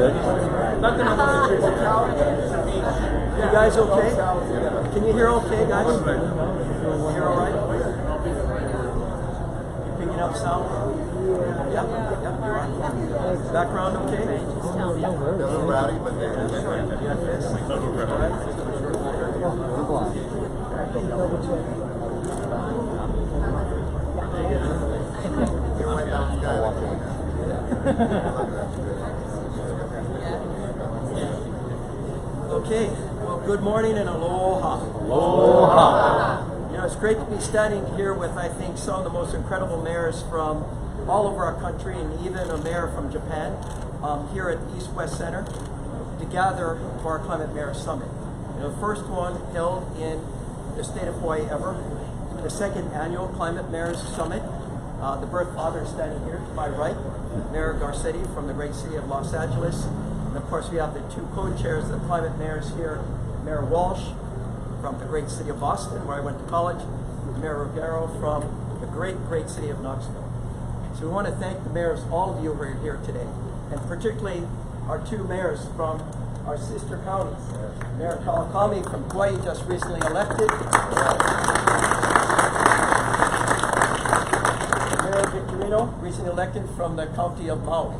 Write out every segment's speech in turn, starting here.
good. You guys okay? Can you hear okay, guys? You're all right? You picking up sound? Yep, you're right. Background okay? A little rowdy, but they're Okay, well, good morning and aloha. Aloha. You know, it's great to be standing here with, I think, some of the most incredible mayors from all over our country, and even a mayor from Japan, here at East West Center, to gather for our Climate Mayor Summit. You know, the first one held in the state of Hawaii ever, the second annual Climate Mayors Summit. The birth father is standing here to my right, Mayor Garcetti from the great city of Los Angeles. And of course, we have the two co-chairs of the Climate Mayors here, Mayor Walsh from the great city of Boston, where I went to college, and Mayor Ruggiero from the great city of Knoxville. So we want to thank the mayors, all of you who are here today, and particularly our two mayors from our sister counties. Mayor Kawakami from Hawaii, just recently elected. Mayor Victorino, recently elected from the county of Maui.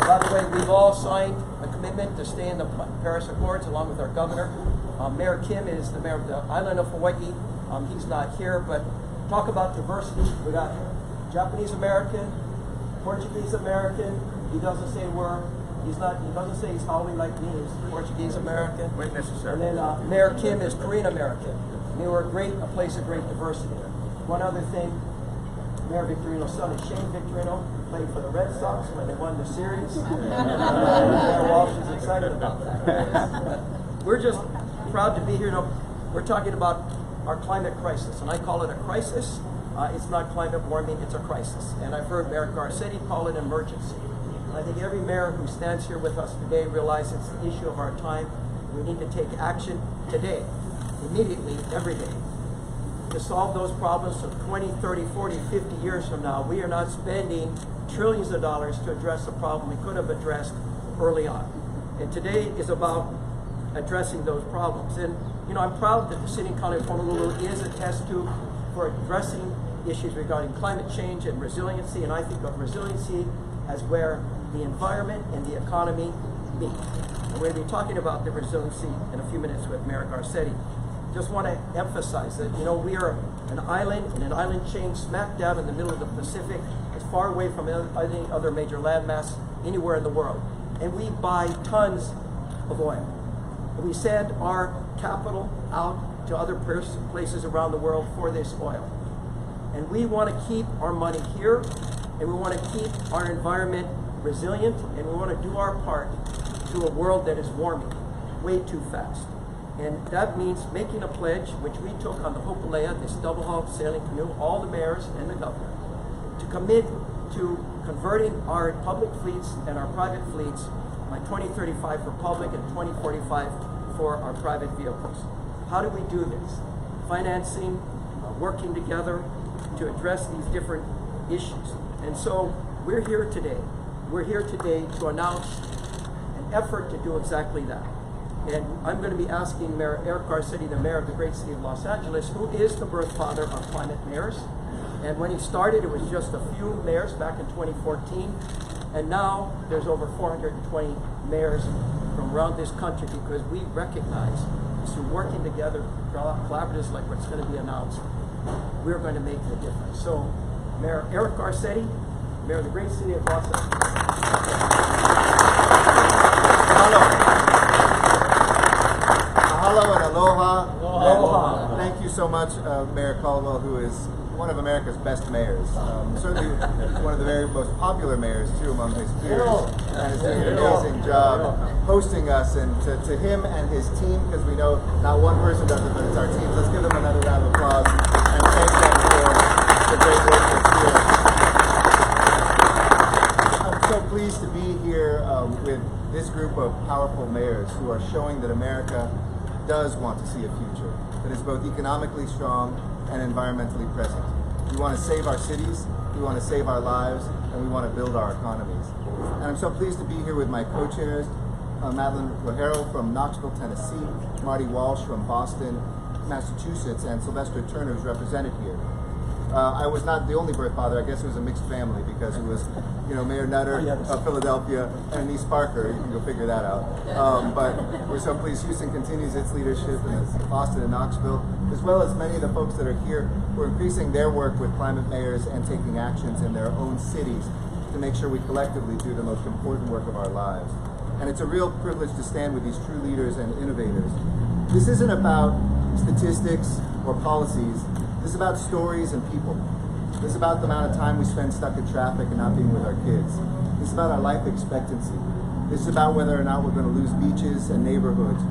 By the way, we've all signed a commitment to stay in the Paris Accords along with our governor. Mayor Kim is the mayor of the island of Hawaii. He's not here, but talk about diversity. We got Japanese American, Portuguese American. He doesn't say where. He doesn't say he's Hawaii like me. He's Portuguese American. And then Mayor Kim is Korean American. They were a place of great diversity. One other thing, Mayor Victorino's son is Shane Victorino. Played for the Red Sox when they won the series. Mayor Walsh is excited about that. We're just proud to be here. We're talking about our climate crisis, and I call it a crisis. It's not climate warming, it's a crisis. And I've heard Mayor Garcetti call it an emergency. And I think every mayor who stands here with us today realizes it's the issue of our time. We need to take action today, immediately, every day, to solve those problems so 20, 30, 40, 50 years from now, we are not spending trillions of dollars to address a problem we could have addressed early on. And today is about addressing those problems. And you know, I'm proud that the city and county of Honolulu is a test tube for addressing issues regarding climate change and resiliency. And I think of resiliency as where the environment and the economy meet. And we're going to be talking about the resiliency in a few minutes with Mayor Garcetti. Just want to emphasize that, you know, we are an island in an island chain smack dab in the middle of the Pacific, as far away from any other major landmass anywhere in the world. And we buy tons of oil. We send our capital out to other places around the world for this oil. And we want to keep our money here, and we want to keep our environment resilient, and we want to do our part to a world that is warming way too fast. And that means making a pledge, which we took on the Hopalea, this double hull sailing canoe, all the mayors and the governor, to commit to converting our public fleets and our private fleets by 2035 for public and 2045 for our private vehicles. How do we do this? Financing, working together to address these different issues. And so we're here today. We're here today to announce an effort to do exactly that. And I'm going to be asking Mayor Eric Garcetti, the mayor of the great city of Los Angeles, who is the birth father of climate mayors. And when he started, it was just a few mayors back in 2014. And now there's over 420 mayors from around this country, because we recognize through working together, collaboratives like what's going to be announced, we're going to make a difference. So Mayor Eric Garcetti, mayor of the great city of Los Angeles. Mahalo and aloha. Aloha. Thank you so much, Mayor Caldwell, who is one of America's best mayors. Certainly one of the very most popular mayors, too, among his peers. And is doing an amazing job hosting us. And to him and his team, because we know not one person does it, but it's our teams. Let's give them another round of applause and thank them for the great work that's here. I'm so pleased to be here with this group of powerful mayors who are showing that America does want to see a future that is both economically strong and environmentally present. We want to save our cities, we want to save our lives, and we want to build our economies. And I'm so pleased to be here with my co-chairs, Madeline Rogero from Knoxville, Tennessee, Marty Walsh from Boston, Massachusetts, and Sylvester Turner, who's represented here. I was not the only birth father. I guess it was a mixed family because it was, Mayor Nutter of Philadelphia and niece Parker. You can go figure that out. But we're so pleased Houston continues its leadership in Boston and Knoxville, as well as many of the folks that are here who are increasing their work with climate mayors and taking actions in their own cities to make sure we collectively do the most important work of our lives. And it's a real privilege to stand with these true leaders and innovators. This isn't about statistics or policies. This is about stories and people. This is about the amount of time we spend stuck in traffic and not being with our kids. This is about our life expectancy. This is about whether or not we're going to lose beaches and neighborhoods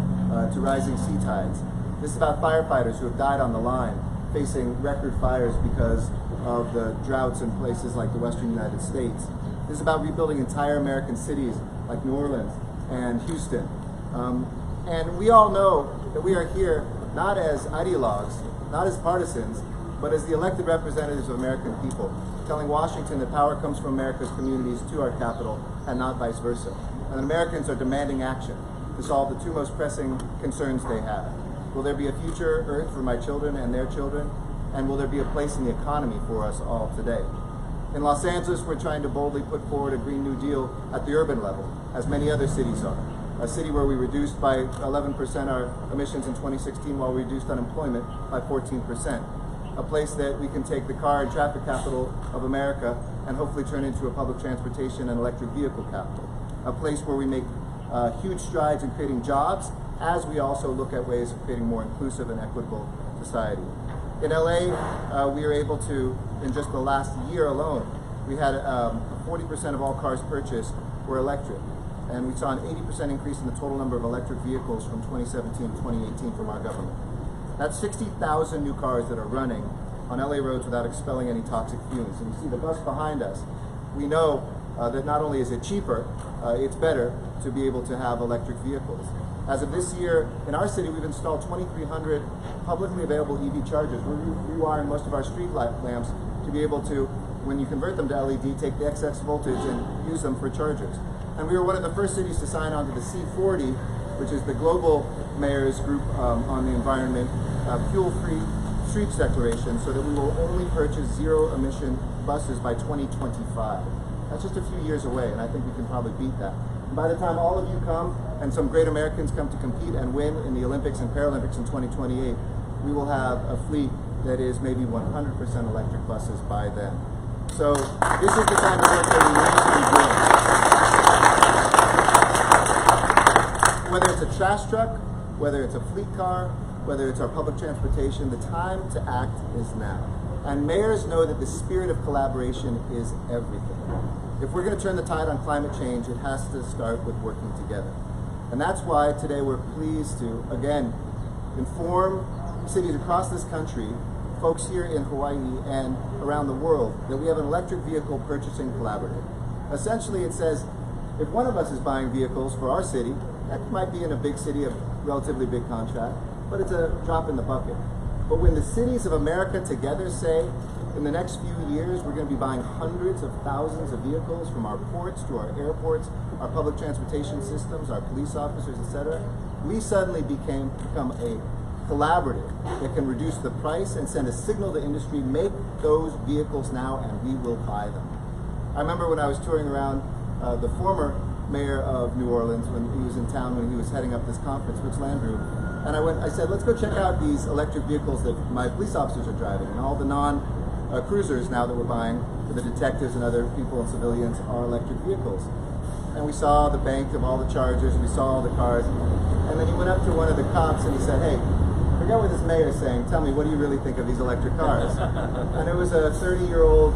to rising sea tides. This is about firefighters who have died on the line, facing record fires because of the droughts in places like the western United States. This is about rebuilding entire American cities like New Orleans and Houston. And we all know that we are here not as ideologues, not as partisans, but as the elected representatives of American people, telling Washington that power comes from America's communities to our capital and not vice versa. And Americans are demanding action to solve the two most pressing concerns they have. Will there be a future Earth for my children and their children? And will there be a place in the economy for us all today? In Los Angeles, we're trying to boldly put forward a Green New Deal at the urban level, as many other cities are. A city where we reduced by 11% our emissions in 2016 while we reduced unemployment by 14%. A place that we can take the car and traffic capital of America and hopefully turn into a public transportation and electric vehicle capital. A place where we make huge strides in creating jobs as we also look at ways of creating more inclusive and equitable society. In LA, we were able to, in just the last year alone, we had 40% of all cars purchased were electric. And we saw an 80% increase in the total number of electric vehicles from 2017 to 2018 from our government. That's 60,000 new cars that are running on LA roads without expelling any toxic fumes. And you see the bus behind us. We know that not only is it cheaper, it's better to be able to have electric vehicles. As of this year, in our city, we've installed 2,300 publicly available EV chargers. We're rewiring most of our street lamps to be able to, when you convert them to LED, take the excess voltage and use them for chargers. And we were one of the first cities to sign on to the C40, which is the global mayors group on the environment, fuel-free streets declaration, so that we will only purchase zero-emission buses by 2025. That's just a few years away, and I think we can probably beat that. And by the time all of you come, and some great Americans come to compete and win in the Olympics and Paralympics in 2028, we will have a fleet that is maybe 100% electric buses by then. So this is the kind of work that we need to be doing. Whether it's a trash truck, whether it's a fleet car, whether it's our public transportation, the time to act is now. And mayors know that the spirit of collaboration is everything. If we're going to turn the tide on climate change, it has to start with working together. And that's why today we're pleased to, again, inform cities across this country, folks here in Hawaii and around the world, that we have an electric vehicle purchasing collaborative. Essentially, it says, if one of us is buying vehicles for our city, that might be in a big city, a relatively big contract, but it's a drop in the bucket. But when the cities of America together say, in the next few years, we're going to be buying hundreds of thousands of vehicles, from our ports to our airports, our public transportation systems, our police officers, etc., we suddenly become a collaborative that can reduce the price and send a signal to industry, make those vehicles now and we will buy them. I remember when I was touring around the former mayor of New Orleans, when he was in town, when he was heading up this conference, Rich Landrieu, and I said, let's go check out these electric vehicles that my police officers are driving, and all the non-cruisers now that we're buying for the detectives and other people and civilians are electric vehicles. And we saw the bank of all the chargers, we saw all the cars, and then he went up to one of the cops and he said, hey, forget what this mayor's saying, tell me, what do you really think of these electric cars? And it was a 30-year-old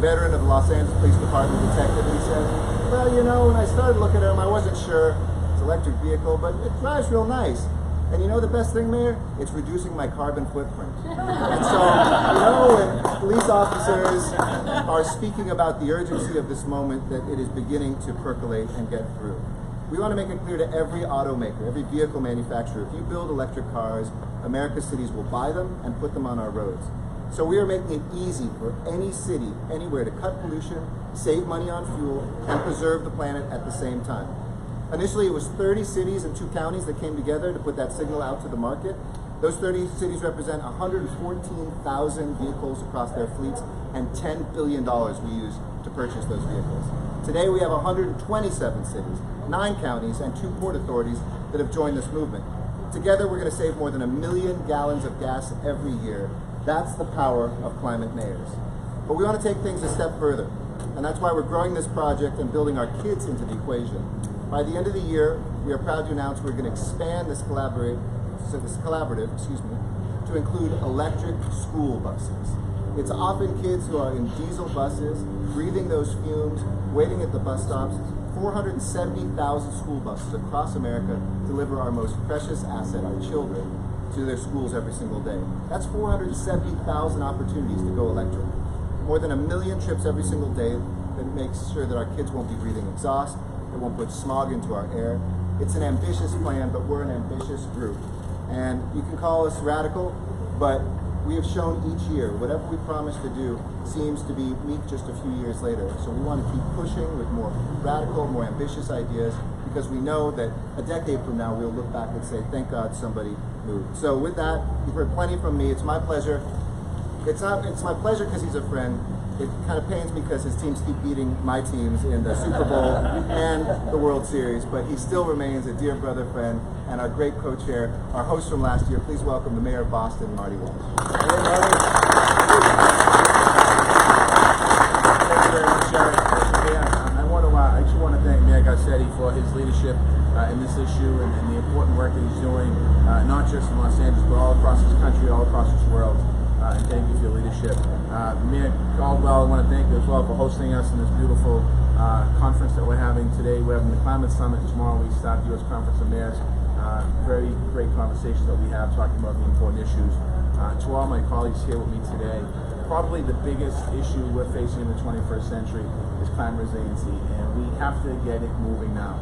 veteran of the Los Angeles Police Department detective, and he said, well, you know, when I started looking at him, I wasn't sure it's an electric vehicle, but it drives real nice. And you know the best thing, Mayor? It's reducing my carbon footprint. And so, you know, when police officers are speaking about the urgency of this moment, that it is beginning to percolate and get through. We want to make it clear to every automaker, every vehicle manufacturer, if you build electric cars, America's cities will buy them and put them on our roads. So we are making it easy for any city, anywhere, to cut pollution, save money on fuel, and preserve the planet at the same time. Initially, it was 30 cities and 2 counties that came together to put that signal out to the market. Those 30 cities represent 114,000 vehicles across their fleets and $10 billion we use to purchase those vehicles. Today, we have 127 cities, 9 counties, and 2 port authorities that have joined this movement. Together, we're going to save more than 1 million gallons of gas every year. That's the power of climate mayors. But we want to take things a step further, and that's why we're growing this project and building our kids into the equation. By the end of the year, we are proud to announce we're going to expand this collaborative, to include electric school buses. It's often kids who are in diesel buses, breathing those fumes, waiting at the bus stops. 470,000 school buses across America deliver our most precious asset, our children, to their schools every single day. That's 470,000 opportunities to go electric. More than 1 million trips every single day that makes sure that our kids won't be breathing exhaust, it won't put smog into our air. It's an ambitious plan, but we're an ambitious group. And you can call us radical, but we have shown each year whatever we promised to do seems to be weak just a few years later. So we want to keep pushing with more radical, more ambitious ideas, because we know that a decade from now we'll look back and say, thank God somebody moved. So with that, you've heard plenty from me. It's my pleasure. It's my pleasure because he's a friend. It kind of pains me because his teams keep beating my teams in the Super Bowl and the World Series, but he still remains a dear brother, friend, and our great co-chair, our host from last year. Please welcome the Mayor of Boston, Marty Walsh. Thank you very much, Eric. I actually want to thank Mayor Garcetti for his leadership in this issue and the important work that he's doing, not just in Los Angeles, but all across this country, all across this world. And thank you for your leadership. Mayor Caldwell, I want to thank you as well for hosting us in this beautiful conference that we're having today. We're having the Climate Summit tomorrow. We start the U.S. Conference of Mayors. Very great conversations that we have talking about the important issues. To all my colleagues here with me today, probably the biggest issue we're facing in the 21st century is climate resiliency, and we have to get it moving now.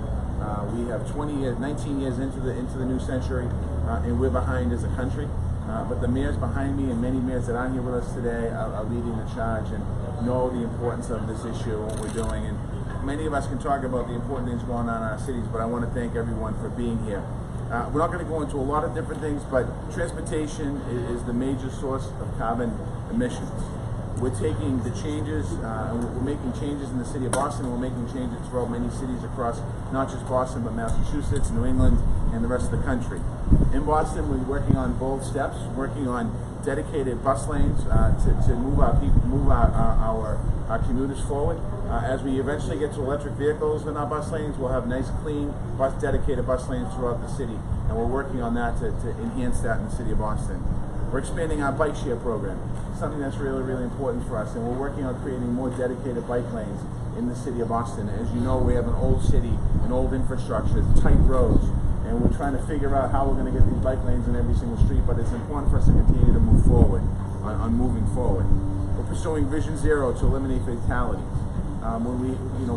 We have 19 years into the new century, and we're behind as a country. But the mayors behind me and many mayors that aren't here with us today are leading the charge and know the importance of this issue and what we're doing. And many of us can talk about the important things going on in our cities, but I want to thank everyone for being here. We're not going to go into a lot of different things, but transportation is the major source of carbon emissions. We're taking the changes, we're making changes in the city of Boston, we're making changes throughout many cities across not just Boston, but Massachusetts, New England, and the rest of the country. In Boston, we're working on bold steps, working on dedicated bus lanes to move our commuters forward. As we eventually get to electric vehicles in our bus lanes, we'll have nice, clean, dedicated bus lanes throughout the city, and we're working on that to enhance that in the city of Boston. We're expanding our bike share program, something that's really, really important for us, and we're working on creating more dedicated bike lanes in the city of Boston. As you know, we have an old city, an old infrastructure, tight roads, and we're trying to figure out how we're going to get these bike lanes in every single street, but it's important for us to continue to move forward, on moving forward. We're pursuing Vision Zero to eliminate fatalities.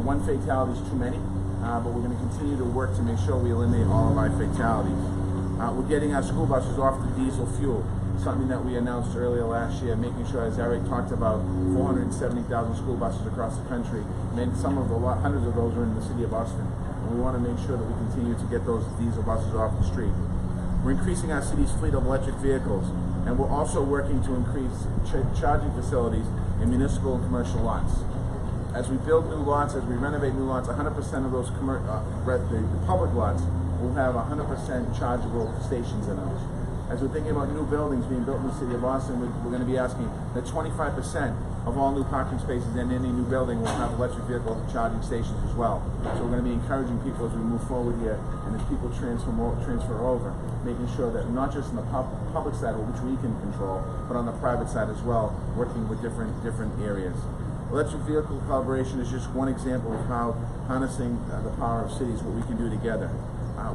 One fatality is too many, but we're going to continue to work to make sure we eliminate all of our fatalities. We're getting our school buses off the diesel fuel, something that we announced earlier last year, making sure, as Eric talked about, 470,000 school buses across the country. Hundreds of those are in the city of Boston. And we want to make sure that we continue to get those diesel buses off the street. We're increasing our city's fleet of electric vehicles, and we're also working to increase charging facilities in municipal and commercial lots. As we build new lots, as we renovate new lots, 100% of those the public lots will have 100% chargeable stations in those. As we're thinking about new buildings being built in the city of Boston, we're going to be asking that 25% of all new parking spaces in any new building will have electric vehicle charging stations as well. So we're going to be encouraging people as we move forward here, and as people transfer over, making sure that not just on the public side, which we can control, but on the private side as well, working with different areas. Electric vehicle collaboration is just one example of how harnessing the power of cities, what we can do together.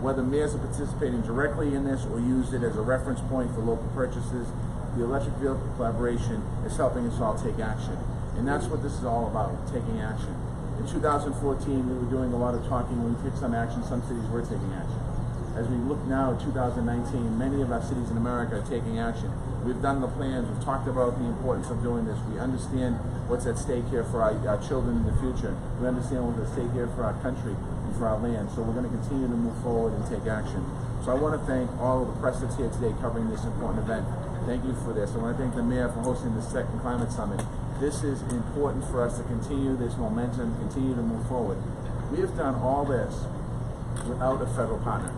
Whether mayors are participating directly in this or use it as a reference point for local purchases, the electric vehicle collaboration is helping us all take action. And that's what this is all about, taking action. In 2014, we were doing a lot of talking. We took some action. Some cities were taking action. As we look now at 2019, many of our cities in America are taking action. We've done the plans. We've talked about the importance of doing this. We understand what's at stake here for our children in the future. We understand what's at stake here for our country and for our land. So we're going to continue to move forward and take action. So I want to thank all of the press that's here today covering this important event. Thank you for this. I want to thank the mayor for hosting the second climate summit. This is important for us to continue this momentum, continue to move forward. We have done all this without a federal partner.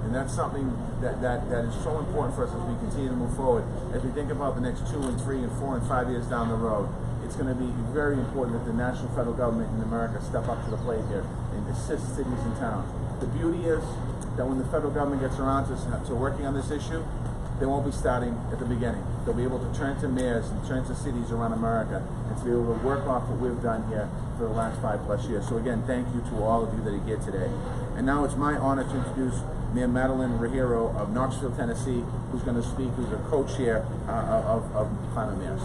And that's something that is so important for us as we continue to move forward. As we think about the next 2 and 3 and 4 and 5 years down the road, it's going to be very important that the national federal government in America step up to the plate here and assist cities and towns. The beauty is that when the federal government gets around to working on this issue, they won't be starting at the beginning. They'll be able to turn to mayors and turn to cities around America and to be able to work off what we've done here for the last 5+ years. So again, thank you to all of you that are here today. And now it's my honor to introduce Mayor Madeline Ruggiero of Knoxville, Tennessee, who's going to speak, who's a co-chair of Climate Mayors.